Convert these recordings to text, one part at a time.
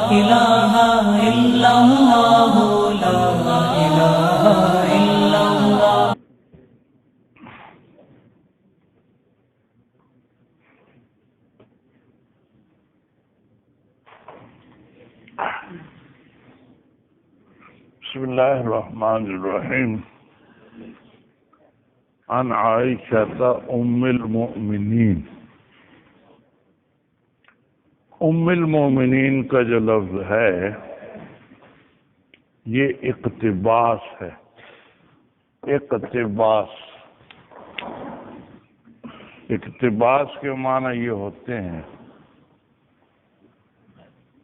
إله إلا الله لا إله إلا الله. بسم الله الرحمن الرحيم. عن عائشة ام المؤمنین. ام المؤمنین کا جو لفظ ہے یہ اقتباس ہے. اقتباس کے معنی یہ ہوتے ہیں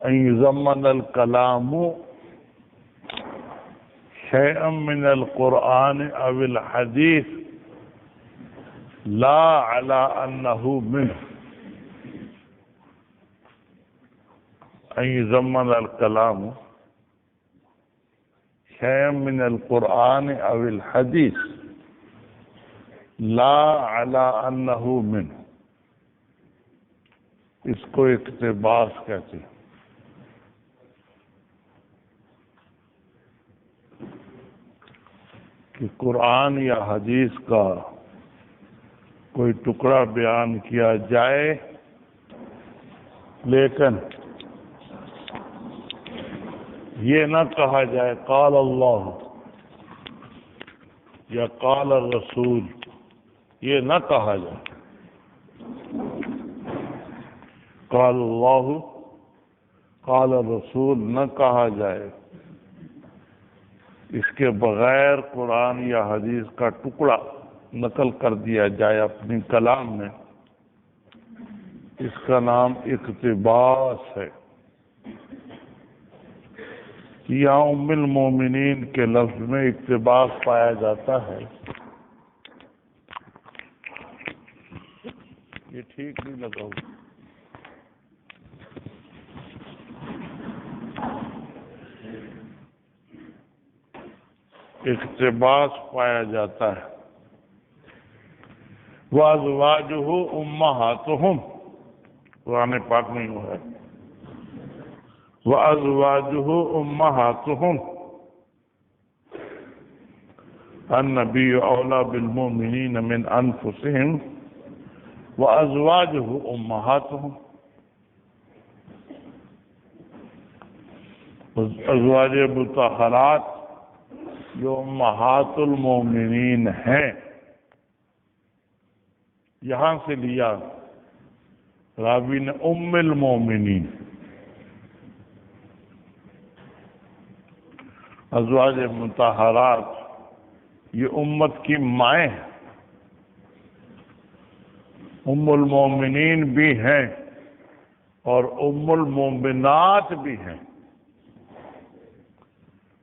ان یضمن الکلام شیئا من القرآن او الحدیث لا علی انہ منہ. ان یضمن الکلام شیئا من القرآن او الحدیث لا علی انہ منہ. اس کو اقتباس کہتے ہیں. کہ قرآن یا حدیث کا کوئی ٹکڑا بیان کیا جائے لیکن یہ نہ کہا جائے قال اللہ یا قال الرسول، یہ نہ کہا جائے. قال اللہ قال الرسول نہ کہا جائے. اس کے بغیر قرآن یا حدیث کا ٹکڑا نقل کر دیا جائے اپنی کلام میں، اس کا نام اقتباس ہے. یہاں ام المومنین کے لفظ میں اقتباس پایا جاتا ہے. یہ ٹھیک نہیں لگا. اقتباس پایا جاتا ہے. وَأَزْوَاجُهُ أُمَّهَاتُهُمْ قرآن پاک میں ہوا ہے. وَأَزْوَاجُهُ أُمَّهَاتُهُمْ النَّبِيُّ أَوْلَى بِالْمُؤْمِنِينَ مِنْ أَنفُسِهِمْ وَأَزْوَاجُهُ أُمَّهَاتُهُمْ. ازواج مطہرات جو امہات المومنین ہیں، یہاں سے لیا راوی نے ام المومنین. ازواج مطہرات یہ امت کی مائیں ہیں. ام المومنین بھی ہیں اور ام المومنات بھی ہیں.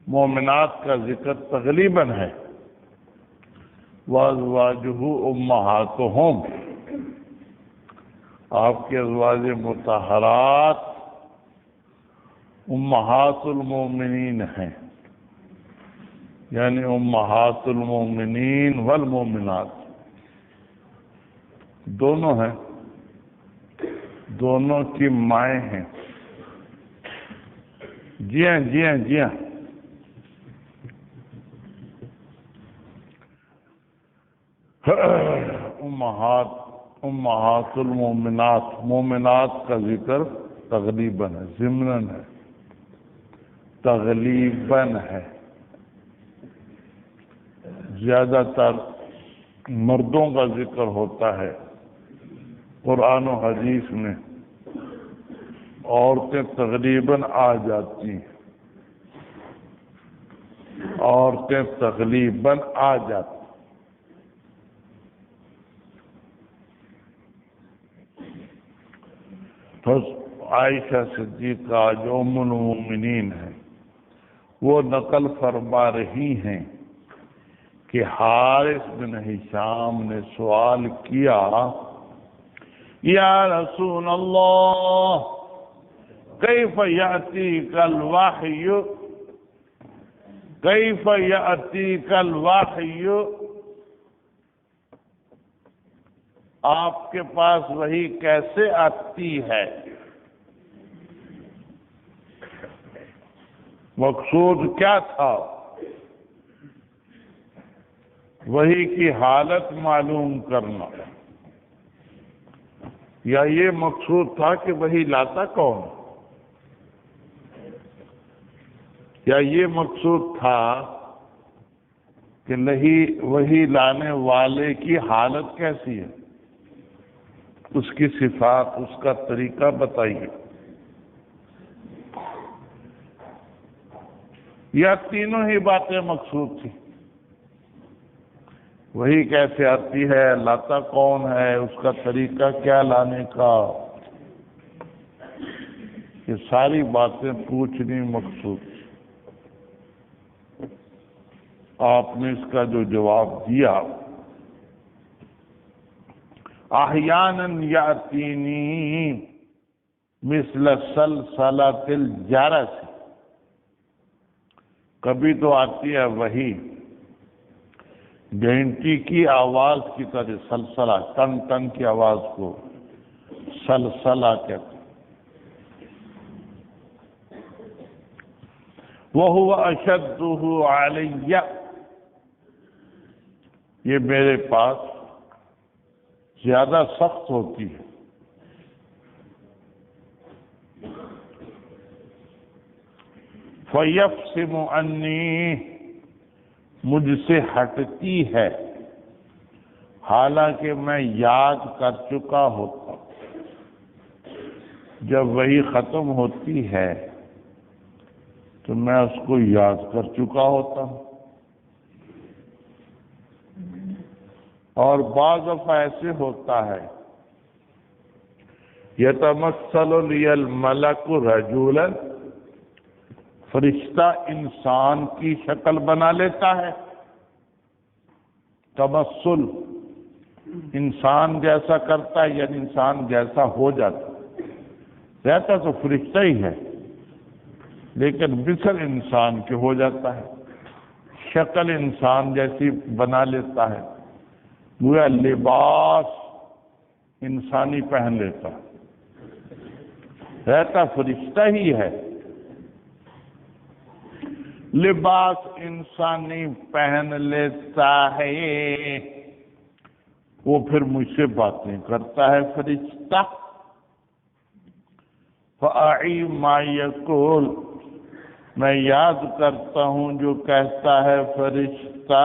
مومنات کا ذکر تغلیباً ہے. وَأَزْوَاجُهُ أُمَّهَاتُهُمْ آپ کے ازواج مطہرات امہات المومنین ہیں، یعنی امہات المومنین والمومنات دونوں ہیں، دونوں کی مائیں ہیں. جی ہاں جی ہاں جی ہاں. امہات المومنات مومنات کا ذکر تغلیباً ہے، ضمناً ہے، تغلیباً ہے. زیادہ تر مردوں کا ذکر ہوتا ہے قرآن و حدیث میں. عورتیں تغلیباً آ جاتی ہیں، عورتیں تغلیباً آ جاتی. تو عائشہ صدیقہ جو ام المومنین ہیں وہ نقل فرما رہی ہیں کہ حارث بن ہشام نے سوال کیا یا رسول اللہ کیف یأتیک الوحی کیف یأتیک الوحی، آپ کے پاس وحی کیسے آتی ہے؟ مقصود کیا تھا؟ وحی کی حالت معلوم کرنا، یا یہ مقصود تھا کہ وحی لاتا کون؟ یا یہ مقصود تھا کہ وحی لانے والے کی حالت کیسی ہے، اس کی صفات، اس کا طریقہ بتائیے؟ یا تینوں ہی باتیں مقصود تھی؟ وہی کیسے آتی ہے، لاتا کون ہے، اس کا طریقہ کیا لانے کا، یہ ساری باتیں پوچھنی مقصود تھی۔ آپ نے اس کا جو جواب دیا، احیاناً یاتینی مثل سلسلۃ الجرس، کبھی تو آتی ہے وہی گھنٹی کی آواز کی طرح، سلسلہ، ٹن ٹن کی آواز کو سلسلہ کہتے ہیں۔ وَهُوَ أَشَدُّهُ عَلَيَّ، یہ میرے پاس زیادہ سخت ہوتی ہے۔ فَيَفْصِمُ عَنِّي، مجھ سے ہٹتی ہے، حالانکہ میں یاد کر چکا ہوتا ہوں۔ جب وہی ختم ہوتی ہے تو میں اس کو یاد کر چکا ہوتا ہوں۔ اور بعض دفعہ ایسے ہوتا ہے، یتمثل لی الملک رجولا، فرشتہ انسان کی شکل بنا لیتا ہے، تمثل، انسان جیسا کرتا ہے، یعنی انسان جیسا ہو جاتا ہے، رہتا تو فرشتہ ہی ہے لیکن مثل انسان کے ہو جاتا ہے، شکل انسان جیسی بنا لیتا ہے، گویا لباس انسانی پہن لیتا ہے، رہتا فرشتہ ہی ہے، لباس انسانی پہن لیتا ہے، وہ پھر مجھ سے باتیں کرتا ہے فرشتہ۔ فَأَعِي مَا يَقُولُ، میں یاد کرتا ہوں جو کہتا ہے فرشتہ۔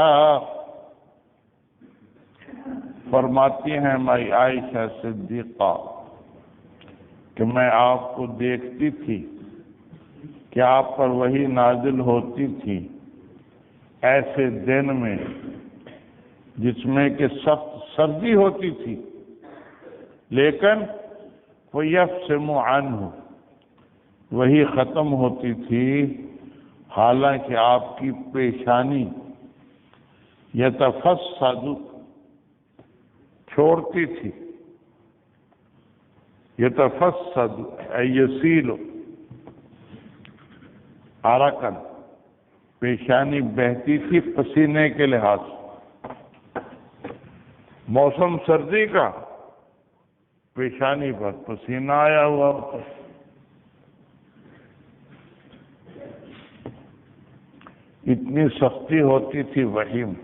فرماتی ہیں مائی عائشہ صدیقہ کہ میں آپ کو دیکھتی تھی کہ آپ پر وحی نازل ہوتی تھی ایسے دن میں جس میں کہ سخت سردی ہوتی تھی، لیکن وَيَفْصِمُ عَنْهُ، وہی ختم ہوتی تھی، حالانکہ آپ کی پیشانی یتفسد، چھوڑتی تھی، یتفسد اے یسیل، عرقاً، پیشانی بہتی تھی پسینے کے لحاظ سے، موسم سردی کا، پیشانی پر پسینہ آیا ہوا ہوتا، اتنی سختی ہوتی تھی وحی میں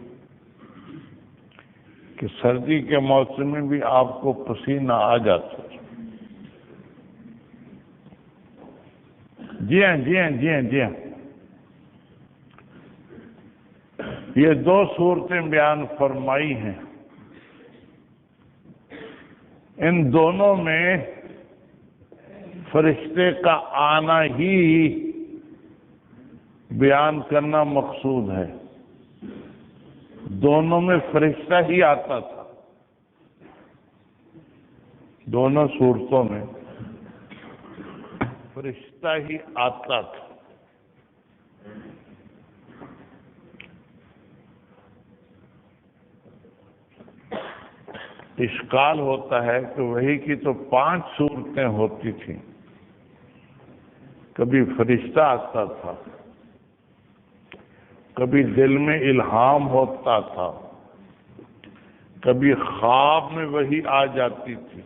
کہ سردی کے موسم میں بھی آپ کو پسینہ آ جاتا۔ جی ہاں جی ہاں جی ہاں جی ہاں، یہ دو صورتیں بیان فرمائی ہیں، ان دونوں میں فرشتے کا آنا ہی بیان کرنا مقصود ہے، دونوں میں فرشتہ ہی آتا تھا، دونوں صورتوں میں فرشتہ ہی آتا تھا۔ اشکال ہوتا ہے کہ وحی کی تو 5 صورتیں ہوتی تھیں، کبھی فرشتہ آتا تھا، کبھی دل میں الہام ہوتا تھا، کبھی خواب میں وحی آ جاتی تھی،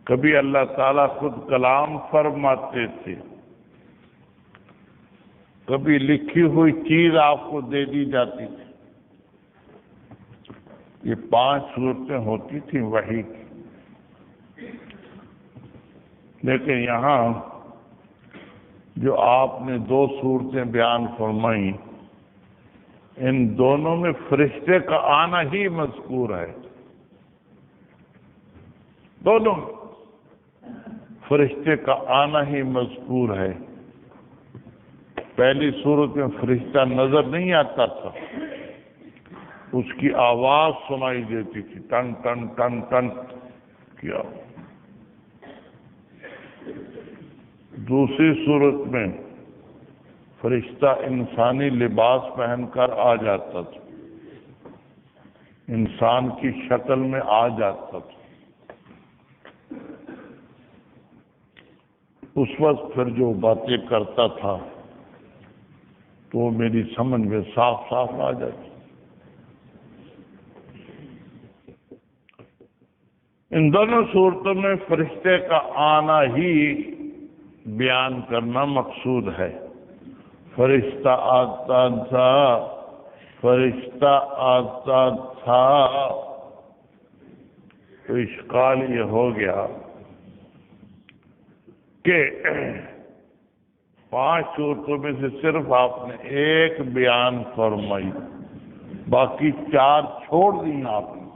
کبھی اللہ تعالیٰ خود کلام فرماتے تھے، کبھی لکھی ہوئی چیز آپ کو دے دی جاتی تھی. یہ 5 صورتیں ہوتی تھیں وحی کی. لیکن یہاں جو آپ نے 2 صورتیں بیان فرمائیں، ان دونوں میں فرشتے کا آنا ہی مذکور ہے. دونوں فرشتے کا آنا ہی مذکور ہے. پہلی صورت میں فرشتہ نظر نہیں آتا تھا، اس کی آواز سنائی دیتی تھی، ٹن ٹن ٹن ٹن کیا. دوسری صورت میں فرشتہ انسانی لباس پہن کر آ جاتا تھا، انسان کی شکل میں آ جاتا تھا. اس وقت پھر جو باتیں کرتا تھا تو میری سمجھ میں صاف صاف آ جاتی. ان دونوں صورتوں میں فرشتے کا آنا ہی بیان کرنا مقصود ہے. فرشتہ آتا تھا، فرشتہ آتا تھا. تو اشکال یہ ہو گیا کہ 5 صورتوں میں سے صرف آپ نے ایک بیان فرمائی، باقی 4 چھوڑ دی آپ نے.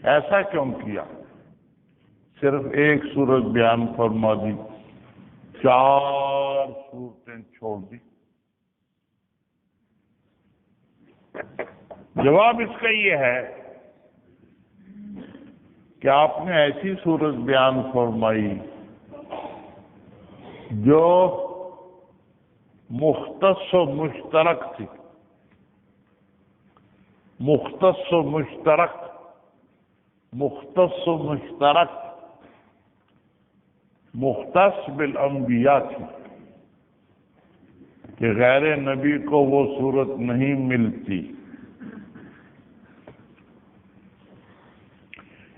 ایسا کیوں کیا؟ صرف ایک صورت بیان فرما دی، 4 صورتیں چھوڑ دی. جواب اس کا یہ ہے کہ آپ نے ایسی صورت بیان فرمائی جو مختص و مشترک تھی. مختص و مشترک، مختص و مشترک، مختص بالانبیاء تھی کہ غیر نبی کو وہ صورت نہیں ملتی.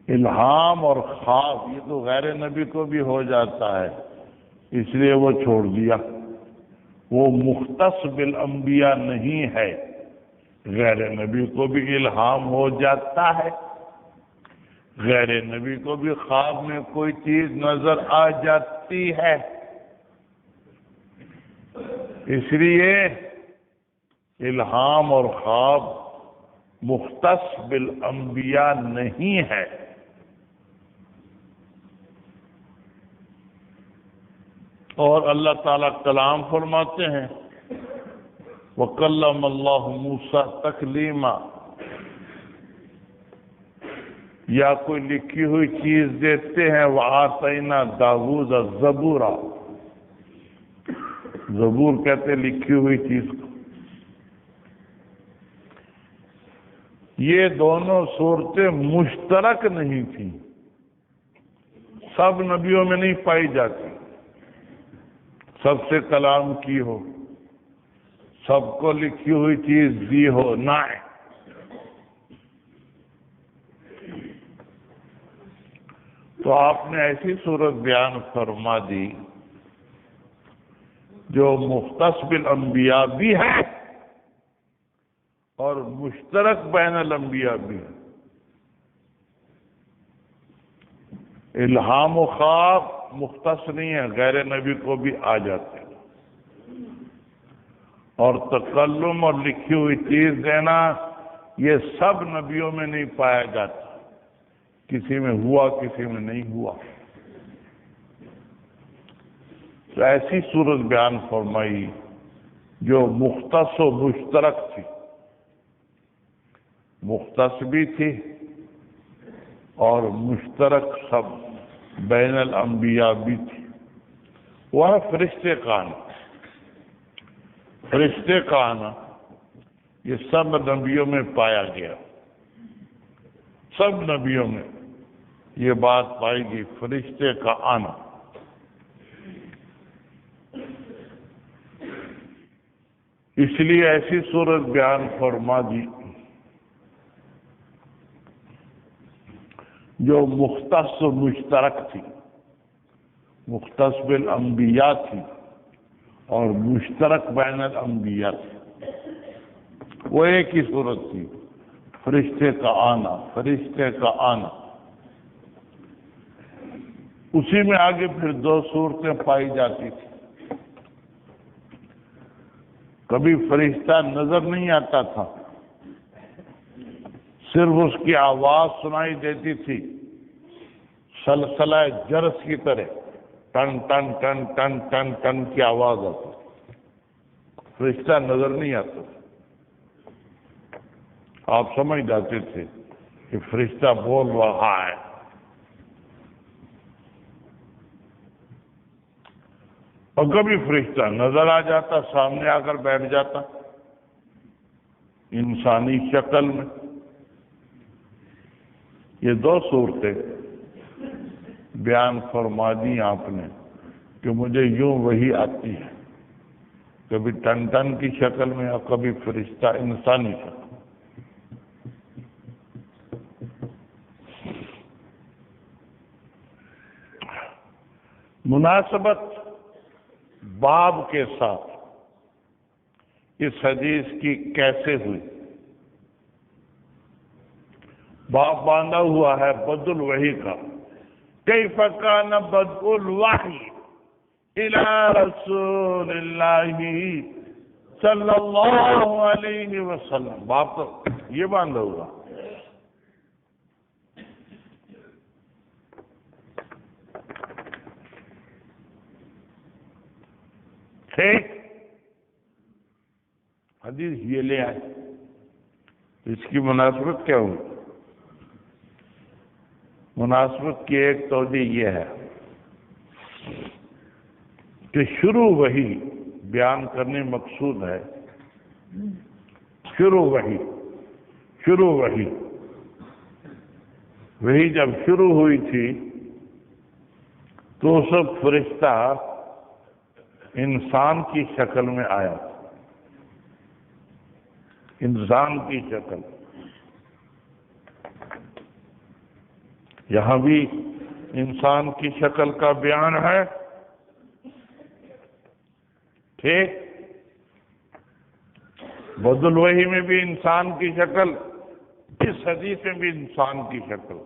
الہام اور خواب یہ تو غیر نبی کو بھی ہو جاتا ہے، اس لیے وہ چھوڑ دیا. وہ مختص بالانبیاء نہیں ہے. غیر نبی کو بھی الہام ہو جاتا ہے، غیر نبی کو بھی خواب میں کوئی چیز نظر آ جاتی ہے. اس لیے الہام اور خواب مختص بالانبیاء نہیں ہے. اور اللہ تعالیٰ کلام فرماتے ہیں وَكَلَّمَ اللَّهُ مُوسَىٰ تَكْلِيمًا. یا کوئی لکھی ہوئی چیز دیتے ہیں وَآتَيْنَا دَاوُودَ الزَّبُورَ. زبور کہتے ہیں لکھی ہوئی چیز کو. یہ دونوں صورتیں مشترک نہیں تھیں، سب نبیوں میں نہیں پائی جاتی. سب سے کلام کی ہو، سب کو لکھی ہوئی چیز دی ہو، نہ. تو آپ نے ایسی صورت بیان فرما دی جو مختص بالانبیاء بھی ہے اور مشترک بین الانبیاء بھی ہے. الہام و خواب مختص نہیں ہے، غیر نبی کو بھی آ جاتے ہیں. اور تکلم اور لکھی ہوئی چیز دینا یہ سب نبیوں میں نہیں پایا جاتا، کسی میں ہوا کسی میں نہیں ہوا. تو ایسی صورت بیان فرمائی جو مختص و مشترک تھی، مختص بھی تھی اور مشترک سب بین الانبیاء بھی تھی. وہ ہے فرشتے کا آنا. فرشتے کا آنا یہ سب نبیوں میں پایا گیا. سب نبیوں میں یہ بات پائی گئی، فرشتے کا آنا. اس لیے ایسی صورت بیان فرما دی جو مختص و مشترک تھی. مختص بالانبیاء تھی اور مشترک بین الانبیاء تھی، وہ ایک ہی صورت تھی، فرشتے کا آنا، فرشتے کا آنا۔ اسی میں آگے پھر دو صورتیں پائی جاتی تھی، کبھی فرشتہ نظر نہیں آتا تھا، صرف اس کی آواز سنائی دیتی تھی، سلسلہ جرس کی طرح، ٹن ٹن ٹن ٹن ٹن ٹن کی آواز آتی، فرشتہ نظر نہیں آتا تھا۔ آپ سمجھ جاتے تھے کہ فرشتہ بول رہا ہے۔ اور کبھی فرشتہ نظر آ جاتا، سامنے آ کر بیٹھ جاتا انسانی شکل میں۔ یہ دو صورتیں بیان فرما دی آپ نے کہ مجھے یوں وہی آتی ہے، کبھی ٹن ٹن کی شکل میں اور کبھی فرشتہ انسانی شکل۔ مناسبت باب کے ساتھ اس حدیث کی کیسے ہوئی؟ باب باندھا ہوا ہے بدء الوحی کا، کیف کان بدء الوحی الی رسول اللہ صلی اللہ علیہ وسلم، باب تو یہ باندھا ہوا۔ ٹھیک، حدیث یہ لے آئے، اس کی مناسبت کیا ہوئی؟ مناسبت کی ایک توجہ یہ ہے کہ شروع وحی بیان کرنے مقصود ہے، شروع وحی وہی جب شروع ہوئی تھی تو سب فرشتہ انسان کی شکل میں آیا، انسان کی شکل۔ یہاں بھی انسان کی شکل کا بیان ہے، ٹھیک، بدء الوحی میں بھی انسان کی شکل، اس حدیث میں بھی انسان کی شکل،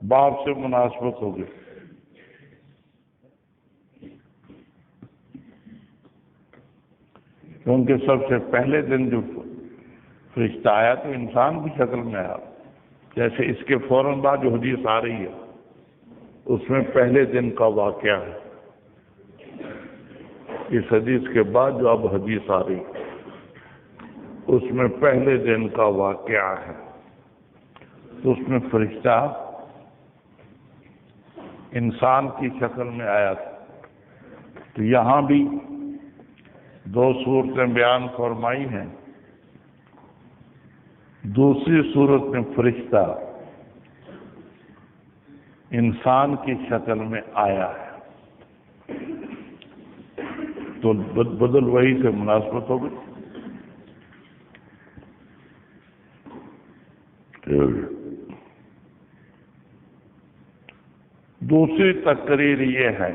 باب سے مناسبت ہو گئی۔ کیونکہ سب سے پہلے دن جو فرشتہ آیا تو انسان کی شکل میں آیا، جیسے اس کے فوراً بعد جو حدیث آ رہی ہے اس میں پہلے دن کا واقعہ ہے، اس حدیث کے بعد جو اب حدیث آ رہی ہے اس میں پہلے دن کا واقعہ ہے، تو اس میں فرشتہ انسان کی شکل میں آیا تھا۔ تو یہاں بھی دو صورتیں بیان فرمائی ہیں، دوسری صورت میں فرشتہ انسان کی شکل میں آیا ہے، تو بدء الوحی سے مناسبت ہو گئی۔ دوسری تقریر یہ ہے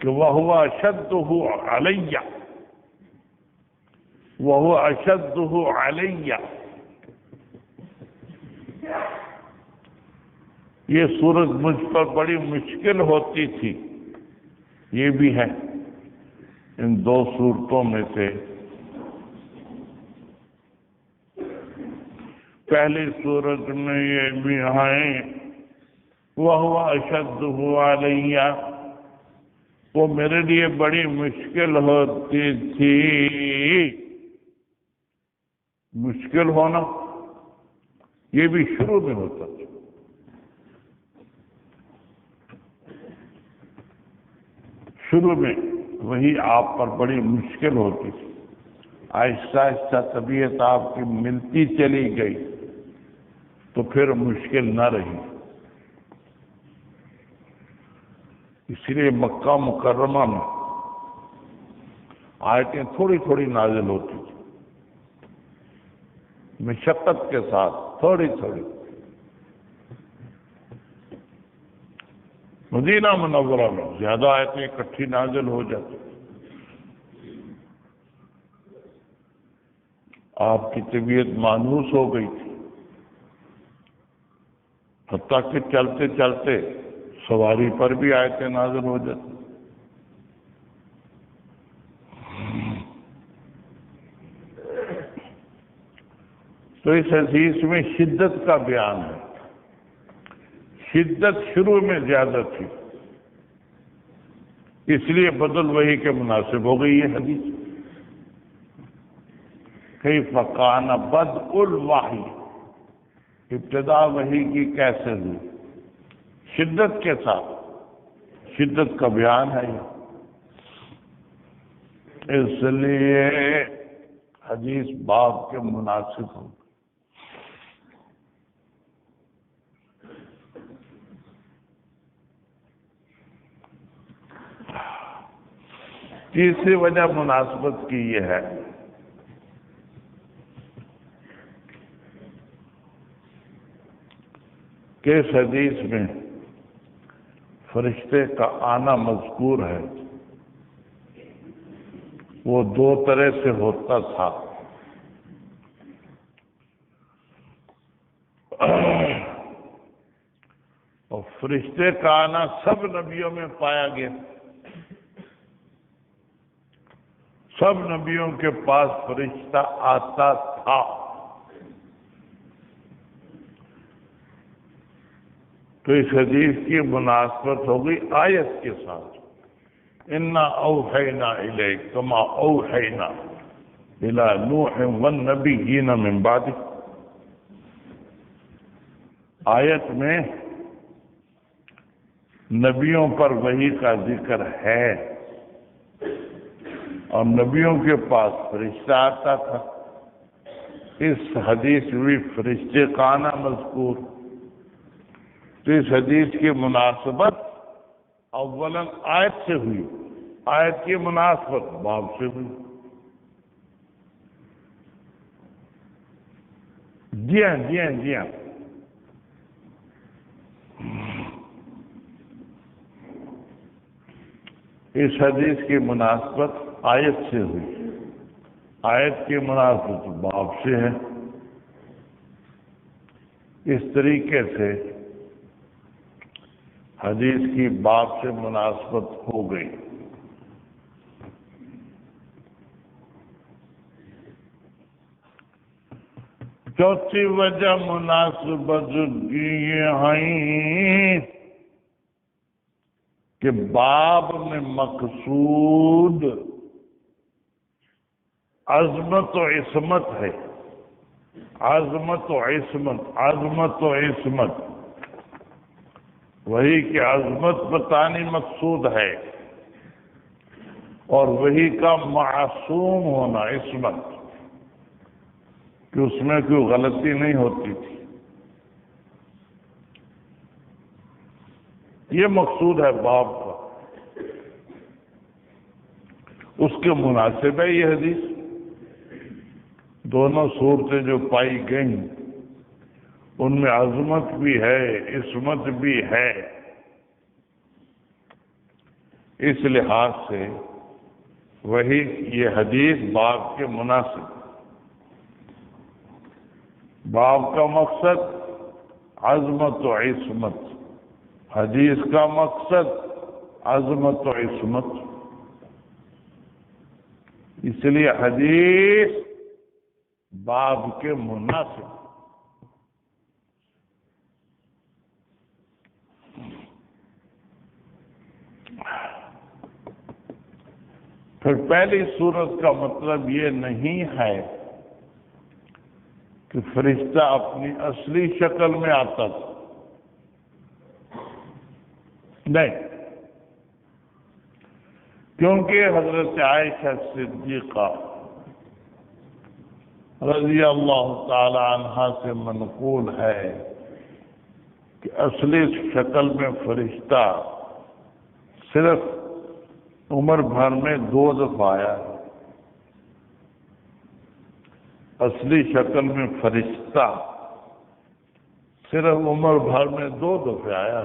کہ وَهُوَ أَشَدُّهُ عَلَيَّ، وَهُوَ أَشَدُّهُ عَلَيَّ، یہ صورت مجھ پر بڑی مشکل ہوتی تھی، یہ بھی ہے ان دو صورتوں میں سے۔ پہلی صورت میں یہ بھی ہے وَهُوَ أَشَدُّهُ عَلَيَّ، وہ میرے لیے بڑی مشکل ہوتی تھی۔ مشکل ہونا یہ بھی شروع میں ہوتا تھا، شروع میں وہی آپ پر بڑی مشکل ہوتی تھی، آہستہ آہستہ طبیعت آپ کی ملتی چلی گئی تو پھر مشکل نہ رہی۔ اس لیے مکہ مکرمہ میں آیتیں تھوڑی تھوڑی نازل ہوتی تھی، مشقت کے ساتھ تھوڑی تھوڑی، مدینہ منورہ میں زیادہ آیتیں اکٹھی نازل ہو جاتی. آپ کی طبیعت مانوس ہو گئی تھی، حتیٰ کہ چلتے چلتے سواری پر بھی آیتیں نازل ہو جاتی. تو اس حدیث میں شدت کا بیان ہے. شدت شروع میں زیادہ تھی، اس لیے بدل وحی کے مناسب ہو گئی یہ حدیث. کیف کان بدء الوحی، ابتدا وحی کی کیسے ہوئی؟ شدت کے ساتھ، شدت کا بیان ہے یہ. اس لیے حدیث باب کے مناسب ہو. تیسری وجہ مناسبت کی یہ ہے کہ اس حدیث میں فرشتے کا آنا مذکور ہے. وہ دو طرح سے ہوتا تھا. اور فرشتے کا آنا سب نبیوں میں پایا گیا. سب نبیوں کے پاس فرشتہ آتا تھا. تو اس حدیث کی مناسبت ہوگی آیت کے ساتھ. انا اوحینا الیک کما اوحینا الی نوح والنبیین من بعدہ. آیت میں نبیوں پر وحی کا ذکر ہے اور نبیوں کے پاس فرشتہ آتا تھا. اس حدیث میں فرشتے کا آنا مذکور. تو اس حدیث کی مناسبت اولاً آیت سے ہوئی، آیت کی مناسبت باب سے ہوئی. جی ہاں جی ہاں جی ہاں. اس حدیث کی مناسبت آیت سے ہوئی، آیت کی مناسبت باب سے ہے. اس طریقے سے حدیث کی باب سے مناسبت ہو گئی. چوتھی وجہ مناسبت کی یہ ہے کہ باب میں مقصود عظمت و عصمت ہے. عظمت و عصمت، عظمت و عصمت، وہی کی عظمت بتانی مقصود ہے اور وہی کا معصوم ہونا، عصمت، کہ اس میں کوئی غلطی نہیں ہوتی تھی. یہ مقصود ہے باب کا. اس کے مناسب ہے یہ حدیث. دونوں صورتیں جو پائی گئیں ان میں عظمت بھی ہے، عصمت بھی ہے. اس لحاظ سے وہی یہ حدیث باب کے مناسب. باب کا مقصد عظمت و عصمت، حدیث کا مقصد عظمت و عصمت. اس لیے حدیث باب کے مناسب. پھر پہلی صورت کا مطلب یہ نہیں ہے کہ فرشتہ اپنی اصلی شکل میں آتا تھا. نہیں، کیونکہ حضرت عائشہ صدیقہ رضی اللہ تعالی عنہا سے منقول ہے کہ اصلی شکل میں فرشتہ صرف عمر بھر میں 2 دفعہ آیا. اصلی شکل میں فرشتہ صرف عمر بھر میں 2 دفعہ آیا.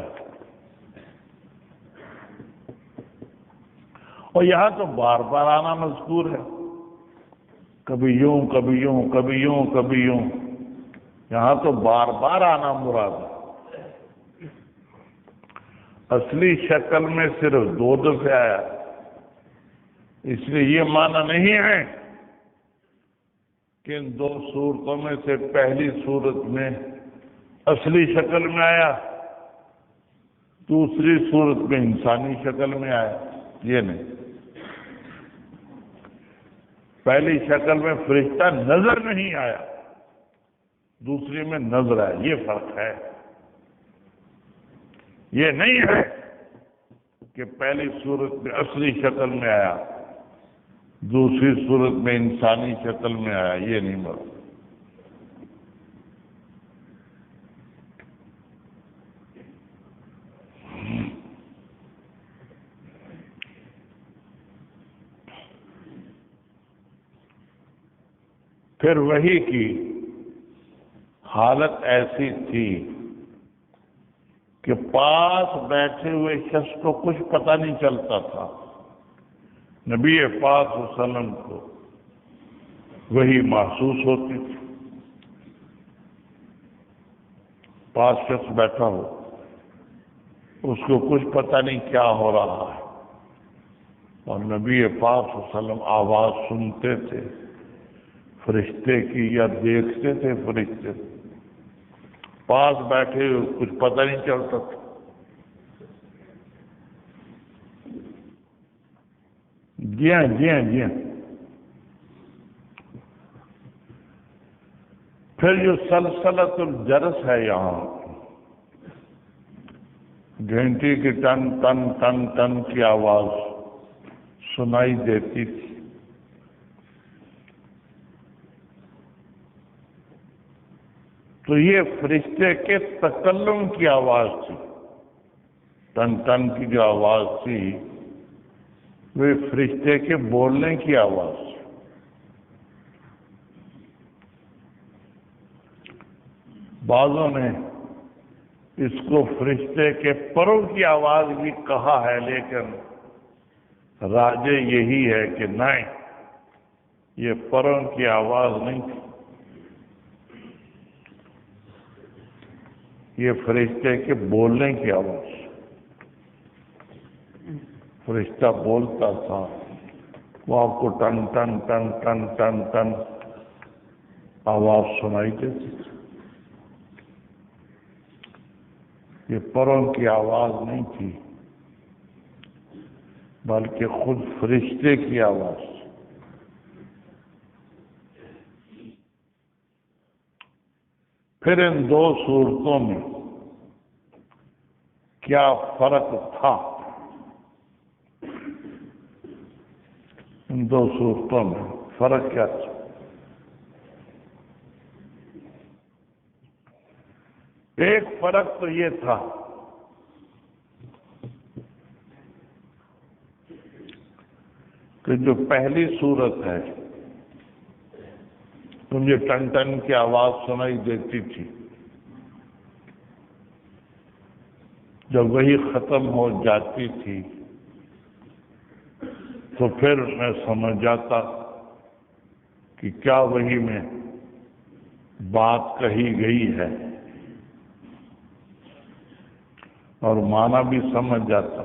اور یہاں تو بار بار آنا مذکور ہے، کبھی یوں کبھی یوں کبھی یوں کبھی یوں، یہاں تو بار بار آنا مراد ہے۔ اصلی شکل میں صرف 2 دفعے آیا، اس لیے یہ معنی نہیں ہے کہ ان 2 صورتوں میں سے پہلی صورت میں اصلی شکل میں آیا، دوسری صورت میں انسانی شکل میں آیا، یہ نہیں۔ پہلی شکل میں فرشتہ نظر نہیں آیا، دوسری میں نظر آیا، یہ فرق ہے۔ یہ نہیں ہے کہ پہلی صورت میں اصلی شکل میں آیا، دوسری صورت میں انسانی شکل میں آیا، یہ نہیں مراد۔ پھر وحی کی حالت ایسی تھی کہ پاس بیٹھے ہوئے شخص کو کچھ پتہ نہیں چلتا تھا، نبی پاک صلی اللہ علیہ وسلم کو وحی محسوس ہوتی تھی۔ پاس شخص بیٹھا ہو، اس کو کچھ پتہ نہیں کیا ہو رہا ہے، اور نبی پاک صلی اللہ علیہ وسلم آواز سنتے تھے فرشتے کی یا دیکھتے تھے فرشتے، پاس بیٹھے کچھ پتہ نہیں چلتا تھا۔ جی ہاں جی ہاں جی ہاں۔ پھر جو سلسلۃ الجرس ہے، یہاں گھنٹی کی ٹن ٹن ٹن ٹن کی آواز سنائی دیتی تھی، تو یہ فرشتے کے تکلم کی آواز تھی۔ ٹن ٹن کی جو آواز تھی وہ فرشتے کے بولنے کی آواز تھی۔ بعضوں نے اس کو فرشتے کے پروں کی آواز بھی کہا ہے، لیکن راجے یہی ہے کہ نہیں، یہ پروں کی آواز نہیں تھی، یہ فرشتے کے بولنے کی آواز۔ فرشتہ بولتا تھا، وہ آپ کو ٹن ٹن ٹن ٹن ٹن ٹن آواز سنائی دیتی تھی، یہ پروں کی آواز نہیں تھی، بلکہ خود فرشتے کی آواز۔ پھر ان 2 صورتوں میں کیا فرق تھا؟ ان 2 صورتوں میں فرق کیا تھا؟ ایک فرق تو یہ تھا کہ جو پہلی صورت ہے مجھے ٹن ٹن کی آواز سنائی دیتی تھی، جب وہی ختم ہو جاتی تھی تو پھر میں سمجھ جاتا کہ کیا وہی میں بات کہی گئی ہے، اور معنی بھی سمجھ جاتا،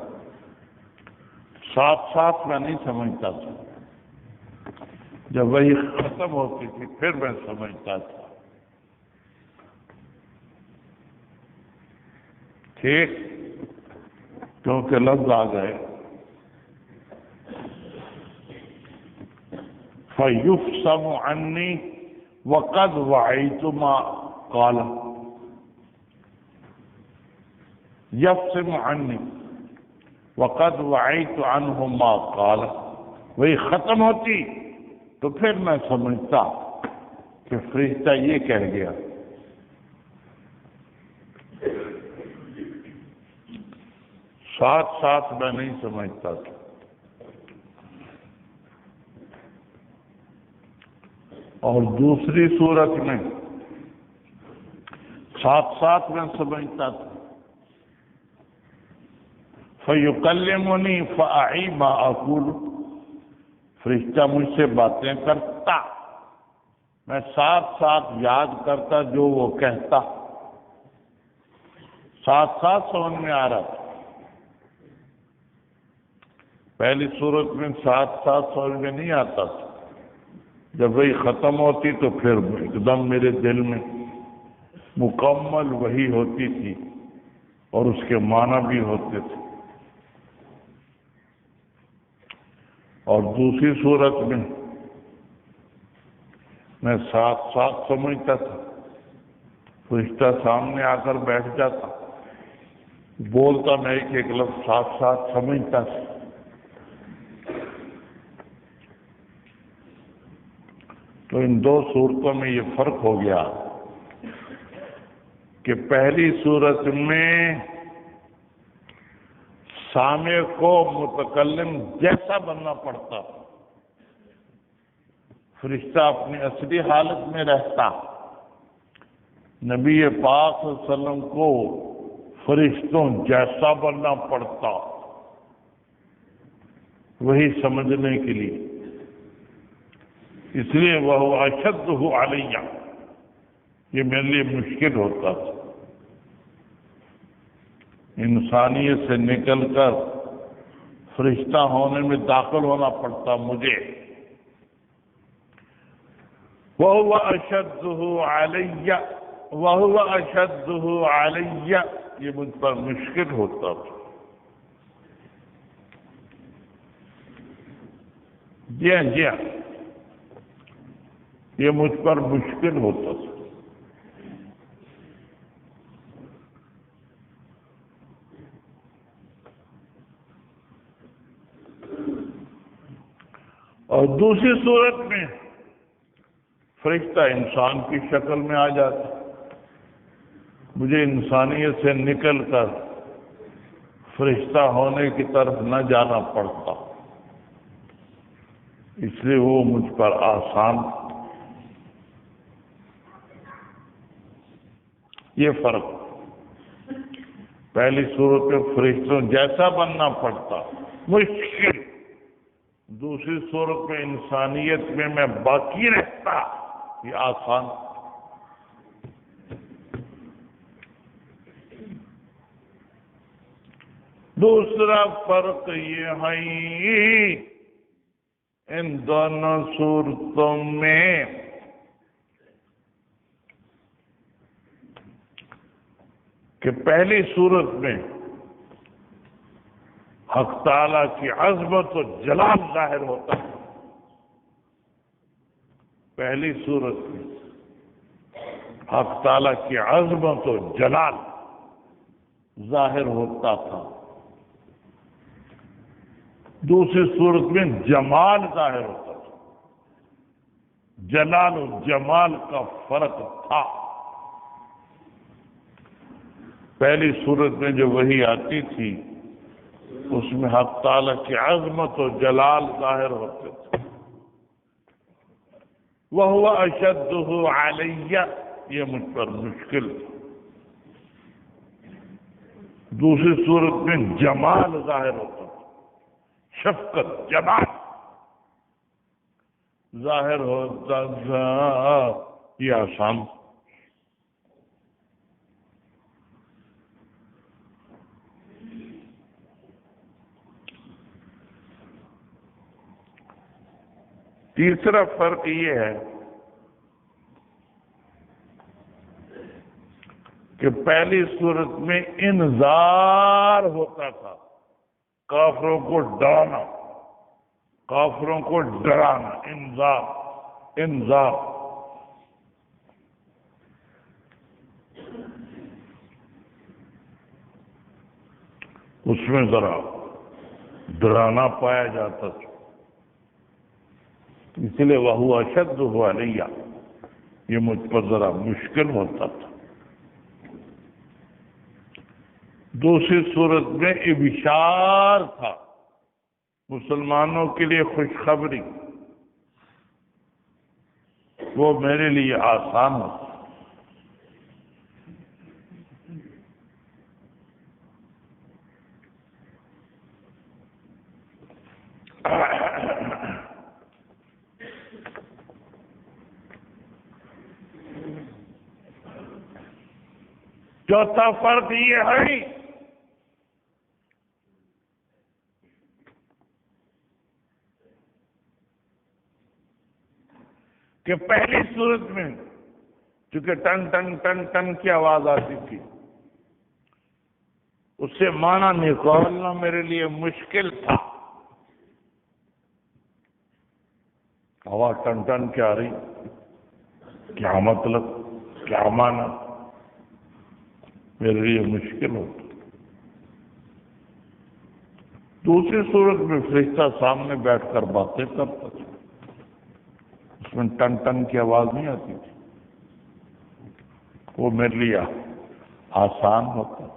ساتھ ساتھ میں نہیں سمجھتا تھا، جب وہی ختم ہوتی تھی پھر میں سمجھتا تھا۔ ٹھیک، کیونکہ لفظ آ گئے فَيُفْصَمُ عَنِّي وَقَدْ وَعَيْتُ مَا قَالَ، يَفْصِمُ عَنِّي وَقَدْ وَعَيْتُ عَنْهُ مَا قَالَ، وہی ختم ہوتی تو پھر میں سمجھتا کہ فرشتہ یہ کہہ گیا۔ ساتھ ساتھ میں نہیں سمجھتا تھا۔ اور دوسری صورت میں ساتھ ساتھ میں سمجھتا تھا، فَيُكَلِّمُنِي فَأَعِي مَا أَقُولُ، فرشتہ مجھ سے باتیں کرتا، میں ساتھ ساتھ یاد کرتا جو وہ کہتا، ساتھ ساتھ سمجھ میں آ رہا تھا۔ پہلی صورت میں ساتھ ساتھ سمجھ میں نہیں آتا تھا، جب وہی ختم ہوتی تو پھر ایک دم میرے دل میں مکمل وہی ہوتی تھی اور اس کے معنی بھی ہوتے تھے۔ اور دوسری صورت میں ساتھ ساتھ سمجھتا تھا، فرشتہ سامنے آ کر بیٹھ جاتا، بولتا میں ایک ایک لفظ ساتھ ساتھ سمجھتا تھا۔ تو ان دو صورتوں میں یہ فرق ہو گیا کہ پہلی صورت میں سامع کو متکلم جیسا بننا پڑتا، فرشتہ اپنی اصلی حالت میں رہتا، نبی پاک صلی اللہ علیہ وسلم کو فرشتوں جیسا بننا پڑتا وہی سمجھنے کے لیے۔ اس لیے وہ اشدہ علیہ، یہ میرے لیے مشکل ہوتا تھا، انسانیت سے نکل کر فرشتہ ہونے میں داخل ہونا پڑتا مجھے۔ وَهُوَ أَشَدُّهُ عَلَيَّ وَهُوَ أَشَدُّهُ عَلَيَّ، یہ مجھ پر مشکل ہوتا تھا۔ جی ہاں، یہ مجھ پر مشکل ہوتا تھا۔ اور دوسری صورت میں فرشتہ انسان کی شکل میں آ جاتا، مجھے انسانیت سے نکل کر فرشتہ ہونے کی طرف نہ جانا پڑتا، اس لیے وہ مجھ پر آسان۔ یہ فرق، پہلی صورت میں فرشتوں جیسا بننا پڑتا، مشکل، دوسری صورت میں انسانیت میں باقی رہتا، یہ آسان۔ دوسرا فرق یہ ہے ان دونوں صورتوں میں کہ پہلی صورت میں حق تعالیٰ کی عظمت و جلال ظاہر ہوتا ہے، پہلی صورت میں حق تعالیٰ کی عظمت و جلال ظاہر ہوتا تھا، دوسری صورت میں جمال ظاہر ہوتا تھا، جلال و جمال کا فرق تھا۔ پہلی صورت میں جو وحی آتی تھی اس میں حق تعالیٰ کی عظمت و جلال ظاہر ہوتے تھے۔ وَهُوَ أَشَدُّهُ عَلَيَّ، یہ مجھ پر مشکل تھا۔ دوسری صورت میں جمال ظاہر ہوتا تھا، شفقت، جمال ظاہر ہوتا تھا، یہ آسان۔ تیسرا فرق یہ ہے کہ پہلی صورت میں انذار ہوتا تھا، کافروں کو ڈرانا، کافروں کو ڈرانا، انذار۔ اس میں ذرا ڈرانا پایا جاتا تھا، اس لیے وَهُوَ أَشَدُّهُ عَلَيَّ، یہ مجھ پر ذرا مشکل ہوتا تھا۔ دوسری صورت میں ابشار تھا، مسلمانوں کے لیے خوشخبری، وہ میرے لیے آسان ہوتا۔ چوتھا فرق یہ ہے کہ پہلی صورت میں چونکہ ٹن ٹن ٹن ٹن کی آواز آتی تھی، اس سے معنی نکالنا میرے لیے مشکل تھا. آواز ٹن ٹن کی آ رہی، کیا مطلب، کیا معنی، میرے لیے مشکل ہوتا. دوسری صورت میں فرشتہ سامنے بیٹھ کر باتیں کرتا تھا، اس میں ٹن ٹن کی آواز نہیں آتی تھی، وہ میرے لیے آسان ہوتا تھا.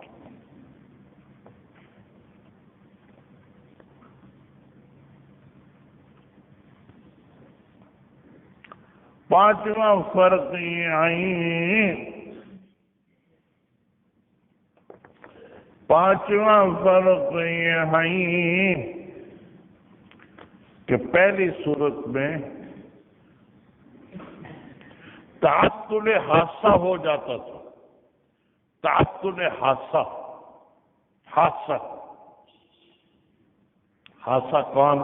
پانچواں فرق یہ ہے کہ پہلی صورت میں تعطل حادثہ ہو جاتا تھا. تعطل حادثہ، حادثہ کون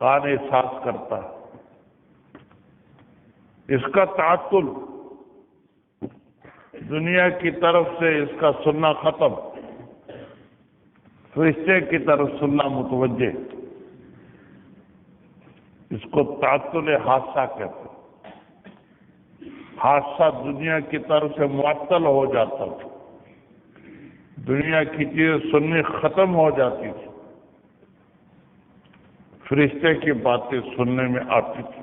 احساس کرتا ہے؟ اس کا تعطل، دنیا کی طرف سے اس کا سننا ختم، فرشتے کی طرف سننا متوجہ، اس کو تعطل حادثہ کہتے ہیں. حادثہ دنیا کی طرف سے معطل ہو جاتا تھا، دنیا کی چیزیں سننی ختم ہو جاتی تھی، فرشتے کی باتیں سننے میں آتی تھی.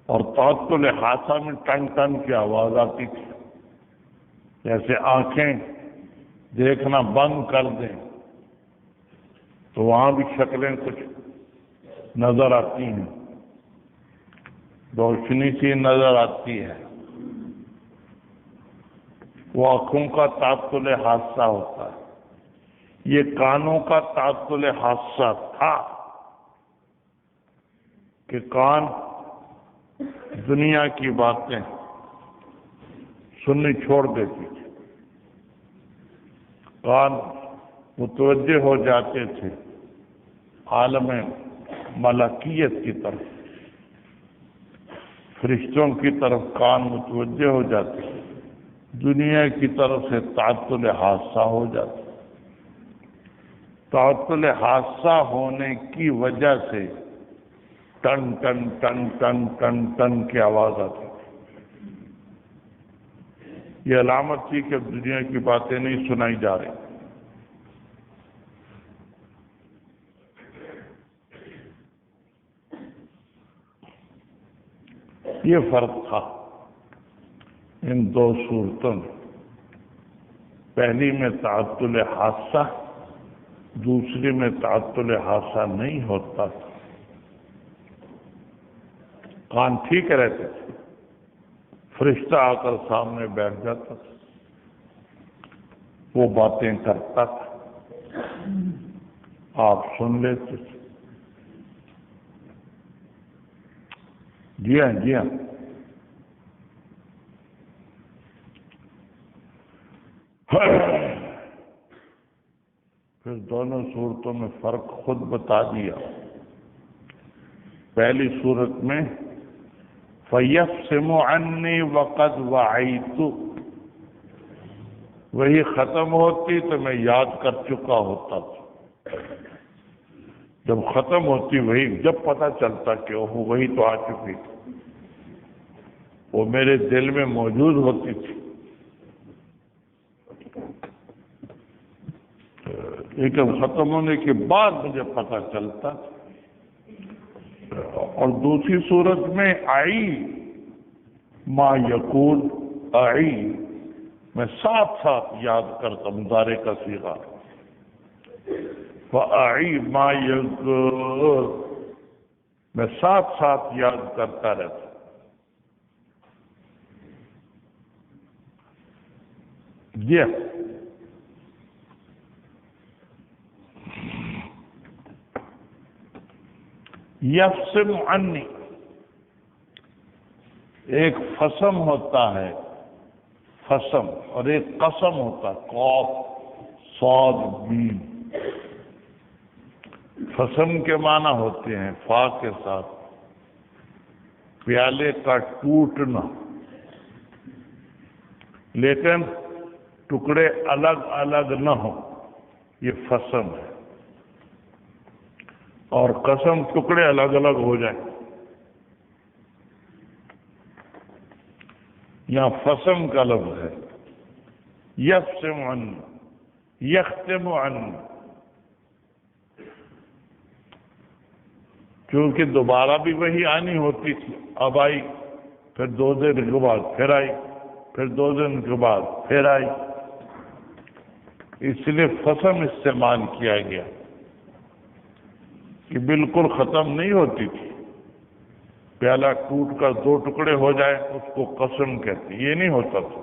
اور تعطل حادثہ میں ٹن ٹن کی آواز آتی تھی، جیسے آنکھیں دیکھنا بند کر دیں تو وہاں بھی شکلیں کچھ نظر آتی ہیں، روشنی سی نظر آتی ہے. وہ آنکھوں کا تعطل حادثہ ہوتا ہے. یہ کانوں کا تعطل حادثہ تھا کہ کان دنیا کی باتیں سننی چھوڑ دیتی تھی، کان متوجہ ہو جاتے تھے عالم ملکیت کی طرف، فرشتوں کی طرف کان متوجہ ہو جاتے تھے، دنیا کی طرف سے تعطل حادثہ ہو جاتا. تعطل حادثہ ہونے کی وجہ سے ٹن ٹن ٹن ٹن ٹن ٹن کی آواز آتی تھی. یہ علامت تھی کہ دنیا کی باتیں نہیں سنائی جا رہی. یہ فرق تھا ان دو صورتوں میں. پہلی میں تعطل حادثہ، دوسری میں تعطل حادثہ نہیں ہوتا تھا. کان ٹھیک رہتے تھے، فرشتہ آ کر سامنے بیٹھ جاتا تھا، وہ باتیں کرتا تھا، آپ سن لیتے تھے. جی ہاں، جی ہاں. پھر دونوں صورتوں میں فرق خود بتا دیا. پہلی صورت میں فَيَفْسِمُ عَنِّي وَقَدْ وَعَيْتُ، وہی ختم ہوتی تو میں یاد کر چکا ہوتا تھا. جب ختم ہوتی وہی جب پتہ چلتا کہ وہی تو آ چکی تھی، وہ میرے دل میں موجود ہوتی تھی. لیکن ختم ہونے کے بعد مجھے پتہ چلتا. اور دوسری صورت میں آئی ما یقول، آئی میں ساتھ ساتھ یاد کرتا، مضارع کا صیغہ، فآئی ما یقول، میں ساتھ ساتھ یاد کرتا رہتا. یہ یفسم عنی، ایک فسم ہوتا ہے، فسم، اور ایک قسم ہوتا ہے، قاف صاد میم۔ فسم کے معنی ہوتے ہیں فا کے ساتھ پیالے کا ٹوٹنا، لیکن ٹکڑے الگ الگ نہ ہوں، یہ فسم ہے۔ اور قسم ٹکڑے الگ الگ ہو جائیں۔ یہاں فسم کا لفظ ہے، یفسم عن، یختم عن، کیونکہ دوبارہ بھی وہی آنی ہوتی تھی، اب آئی، پھر 2 دن کے بعد پھر آئی، پھر 2 دن کے بعد پھر آئی، اس لیے فسم استعمال کیا گیا کہ بالکل ختم نہیں ہوتی تھی۔ پیالہ ٹوٹ کر 2 ٹکڑے ہو جائے اس کو قسم کہتے، یہ نہیں ہوتا تھا،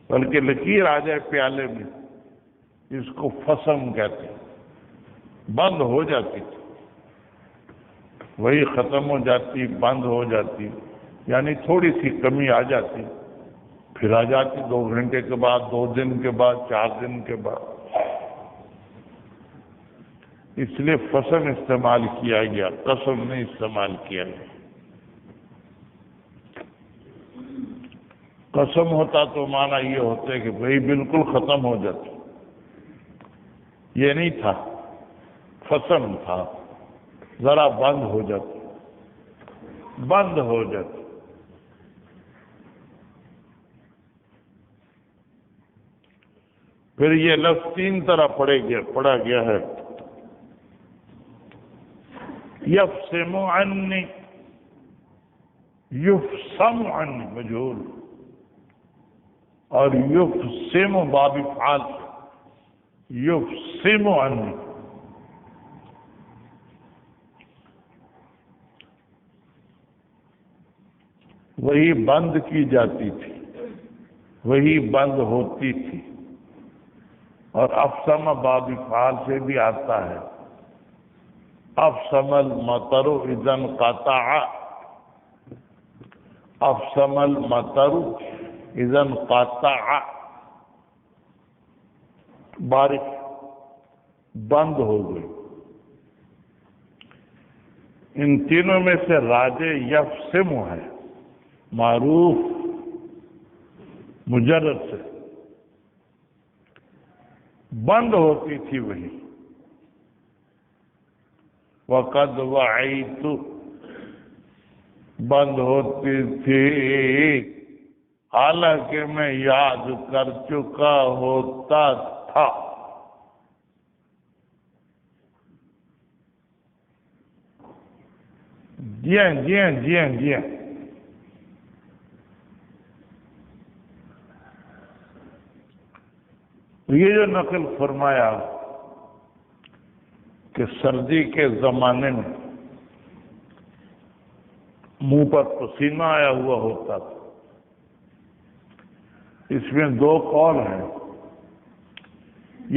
بلکہ لکیر آ جائے پیالے میں اس کو فسم کہتے، بند ہو جاتی تھی، وہی ختم ہو جاتی، بند ہو جاتی، یعنی تھوڑی سی کمی آ جاتی، پھر آ جاتی 2 گھنٹے کے بعد، 2 دن کے بعد، 4 دن کے بعد۔ اس لیے فسم استعمال کیا گیا، قسم نہیں استعمال کیا گیا۔ قسم ہوتا تو معنی یہ ہوتا ہے کہ بھئی بالکل ختم ہو جاتا، یہ نہیں تھا، فسم تھا، ذرا بند ہو جاتا، بند ہو جاتا۔ پھر یہ لفظ 3 طرح پڑھا گیا ہے، یفسم عنی، یفسم عنی مجہول، اور یفسم باب فعال، یفسم عنی۔ وہی بند کی جاتی تھی، وہی بند ہوتی تھی، اور افسم باب فعال سے بھی آتا ہے، افسم المطر اذا انقطع، افسم المطر اذا انقطع، بارش بند ہو گئی۔ ان تینوں میں سے راجے یفسم ہے، معروف مجرد سے، بند ہوتی تھی وہی۔ وقد وعیت، بند ہوتی تھی حالانکہ میں یاد کر چکا ہوتا تھا۔ جی ہاں جی ہاں جی ہاں جی ہاں، یہ جو نقل فرمایا کہ سردی کے زمانے میں منہ پر پسینہ آیا ہوا ہوتا تھا، اس میں 2 قول ہیں،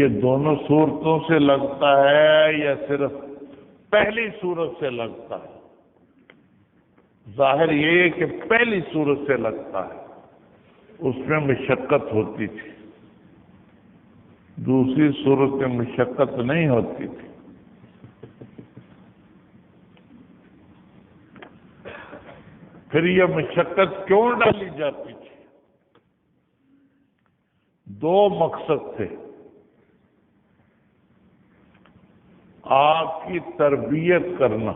یہ دونوں صورتوں سے لگتا ہے یا صرف پہلی صورت سے لگتا ہے؟ ظاہر یہ ہے کہ پہلی صورت سے لگتا ہے، اس میں مشقت ہوتی تھی، دوسری صورت میں مشقت نہیں ہوتی تھی۔ پھر یہ مشقت کیوں ڈالی جاتی تھی؟ 2 مقصد تھے، آپ کی تربیت کرنا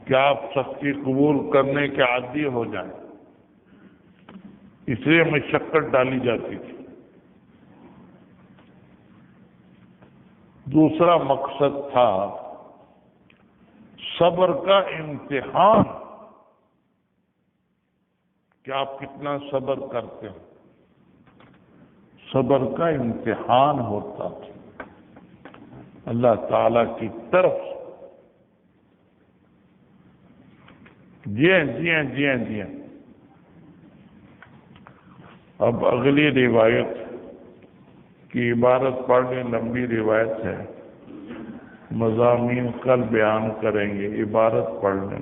کہ آپ سختی قبول کرنے کے عادی ہو جائیں، اس لیے مشقت ڈالی جاتی تھی۔ دوسرا مقصد تھا صبر کا امتحان، کہ آپ کتنا صبر کرتے ہیں، صبر کا امتحان ہوتا تھا اللہ تعالی کی طرف سے۔ جی ہاں جی ہاں جی ہاں جی ہاں۔ اب اگلی روایت کی عبارت پڑھنے، لمبی روایت ہے، مضامین کل بیان کریں گے، عبارت پڑھ لیں۔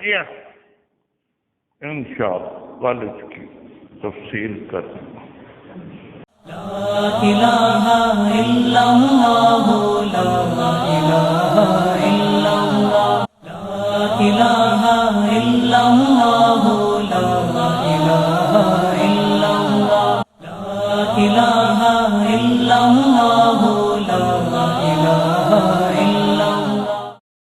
جی انشاءاللہ والد کی تفصیل کر لا الہ الا اللہ لا الہ الا اللہ لا الہ الا اللہ لا الہ الا اللہ لا الہ الا اللہ لا الہ